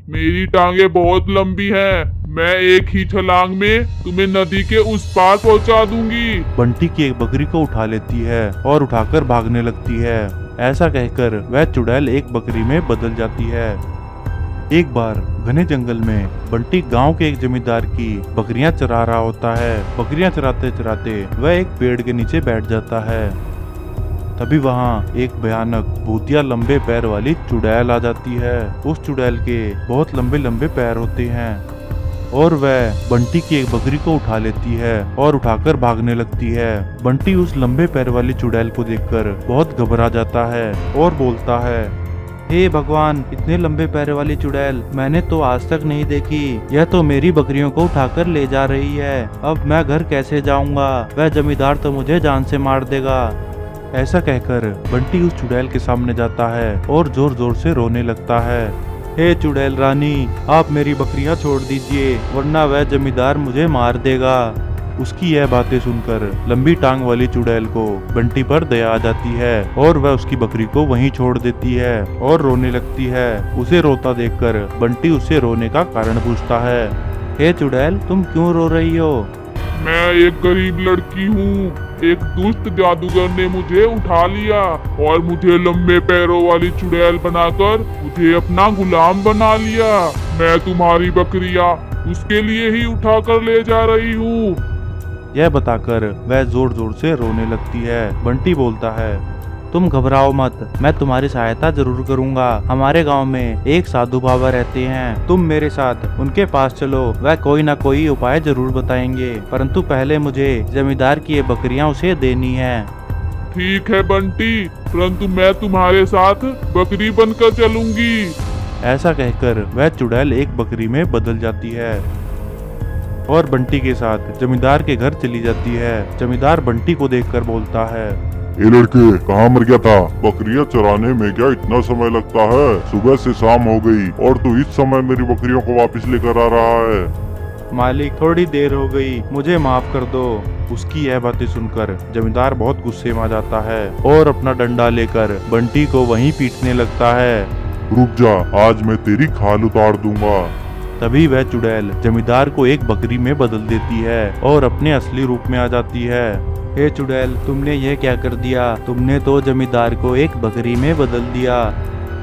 मेरी टांगे बहुत लंबी हैं। मैं एक ही छलांग में तुम्हें नदी के उस पार पहुंचा दूंगी। बंटी की एक बकरी को उठा लेती है और उठाकर भागने लगती है। ऐसा कहकर वह चुड़ैल एक बकरी में बदल जाती है। एक बार घने जंगल में बंटी गांव के एक जमींदार की बकरियां चरा रहा होता है। बकरियां चराते चराते वह एक पेड़ के नीचे बैठ जाता है। तभी वहां एक भयानक भूतिया लंबे पैर वाली चुड़ैल आ जाती है। उस चुड़ैल के बहुत लंबे लंबे पैर होते हैं और वह बंटी की एक बकरी को उठा लेती है और उठाकर भागने लगती है। बंटी उस लंबे पैर वाली चुड़ैल को देखकर बहुत घबरा जाता है और बोलता है, हे भगवान, इतने लंबे पैर वाली चुड़ैल मैंने तो आज तक नहीं देखी। यह तो मेरी बकरियों को उठाकर ले जा रही है। अब मैं घर कैसे जाऊंगा? वह जमींदार तो मुझे जान से मार देगा। ऐसा कहकर बंटी उस चुड़ैल के सामने जाता है और जोर जोर से रोने लगता है। हे चुड़ैल रानी, आप मेरी बकरियां छोड़ दीजिए, वरना वह जमींदार मुझे मार देगा। उसकी यह बातें सुनकर लंबी टांग वाली चुड़ैल को बंटी पर दया आ जाती है और वह उसकी बकरी को वहीं छोड़ देती है और रोने लगती है। उसे रोता देखकर बंटी उससे रोने का कारण पूछता है। हे चुड़ैल, तुम क्यों रो रही हो? मैं एक गरीब लड़की हूँ। एक दुष्ट जादूगर ने मुझे उठा लिया और मुझे लंबे पैरों वाली चुड़ैल बनाकर मुझे अपना गुलाम बना लिया। मैं तुम्हारी बकरियां उसके लिए ही उठाकर ले जा रही हूँ। यह बताकर वह जोर जोर से रोने लगती है। बंटी बोलता है, तुम घबराओ मत, मैं तुम्हारी सहायता जरूर करूंगा। हमारे गांव में एक साधु बाबा रहते हैं, तुम मेरे साथ उनके पास चलो, वह कोई ना कोई उपाय जरूर बताएंगे। परंतु पहले मुझे जमींदार की ये बकरियां उसे देनी है। ठीक है बंटी, परंतु मैं तुम्हारे साथ बकरी बनकर चलूंगी। ऐसा कहकर वह चुड़ैल एक बकरी में बदल जाती है और बंटी के साथ जमींदार के घर चली जाती है। जमींदार बंटी को देखकर बोलता है, ए लड़के, कहाँ मर गया था? बकरियां चराने में क्या इतना समय लगता है? सुबह से शाम हो गई और तू इस समय मेरी बकरियों को वापस लेकर आ रहा है। मालिक, थोड़ी देर हो गई, मुझे माफ कर दो। उसकी यह बातें सुनकर जमींदार बहुत गुस्से में आ जाता है और अपना डंडा लेकर बंटी को वहीं पीटने लगता है। रुक जा, आज मैं तेरी खाल उतार दूंगा। तभी वह चुड़ैल जमींदार को एक बकरी में बदल देती है और अपने असली रूप में आ जाती है। हे चुड़ैल, तुमने यह क्या कर दिया? तुमने तो जमींदार को एक बकरी में बदल दिया।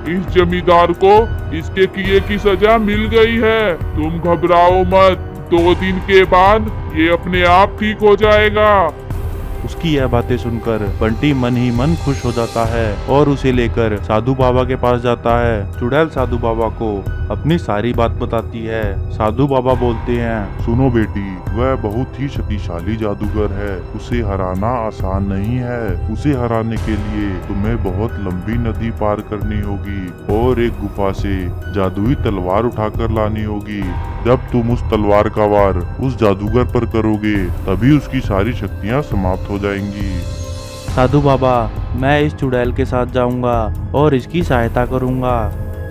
इस जमींदार को इसके किए की सजा मिल गई है। तुम घबराओ मत, 2 दिन के बाद ये अपने आप ठीक हो जाएगा। उसकी यह बातें सुनकर बंटी मन ही मन खुश हो जाता है और उसे लेकर साधु बाबा के पास जाता है। चुड़ैल साधु बाबा को अपनी सारी बात बताती है। साधु बाबा बोलते हैं, सुनो बेटी, वह बहुत ही शक्तिशाली जादूगर है। उसे हराना आसान नहीं है। उसे हराने के लिए तुम्हें बहुत लंबी नदी पार करनी होगी और एक गुफा से जादुई तलवार उठाकर लानी होगी। जब तुम उस तलवार का वार उस जादूगर पर करोगे, तभी उसकी सारी शक्तियाँ समाप्त हो जाएंगी। साधु बाबा, मैं इस चुड़ैल के साथ जाऊंगा और इसकी सहायता करूंगा।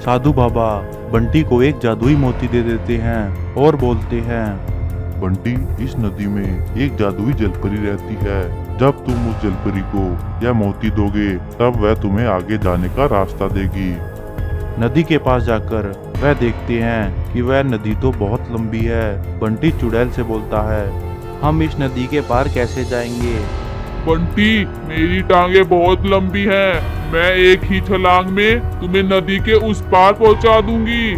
साधु बाबा बंटी को एक जादुई मोती दे देते हैं और बोलते हैं, बंटी, इस नदी में एक जादुई जलपरी रहती है। जब तुम उस जलपरी को यह मोती दोगे, तब वह तुम्हें आगे जाने का रास्ता देगी। नदी के पास जाकर वह देखते हैं कि वह नदी तो बहुत लंबी है। बंटी चुड़ैल से बोलता है, हम इस नदी के पार कैसे जाएंगे? बंटी, मेरी टांगे बहुत लंबी हैं। मैं एक ही छलांग में तुम्हें नदी के उस पार पहुंचा दूंगी।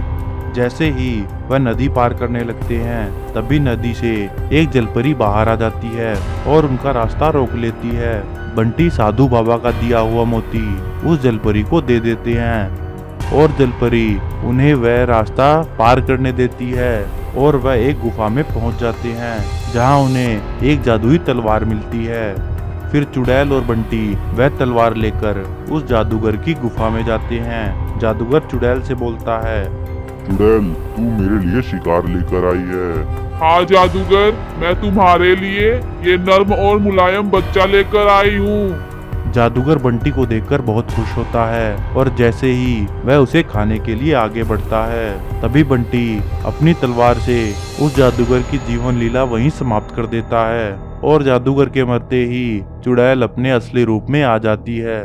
जैसे ही वह नदी पार करने लगते हैं, तभी नदी से एक जलपरी बाहर आ जाती है और उनका रास्ता रोक लेती है। बंटी साधु बाबा का दिया हुआ मोती उस जलपरी को दे देते हैं और जलपरी उन्हें वह रास्ता पार करने देती है और वह एक गुफा में पहुंच जाते हैं, जहां उन्हें एक जादुई तलवार मिलती है। फिर चुड़ैल और बंटी वह तलवार लेकर उस जादूगर की गुफा में जाते हैं। जादूगर चुड़ैल से बोलता है, चुड़ैल, तू मेरे लिए शिकार लेकर आई है। हाँ जादूगर, मैं तुम्हारे लिए ये नर्म और मुलायम बच्चा लेकर आई हूँ। जादूगर बंटी को देखकर बहुत खुश होता है और जैसे ही वह उसे खाने के लिए आगे बढ़ता है, तभी बंटी अपनी तलवार से उस जादूगर की जीवन लीला वहीं समाप्त कर देता है और जादूगर के मरते ही चुड़ैल अपने असली रूप में आ जाती है।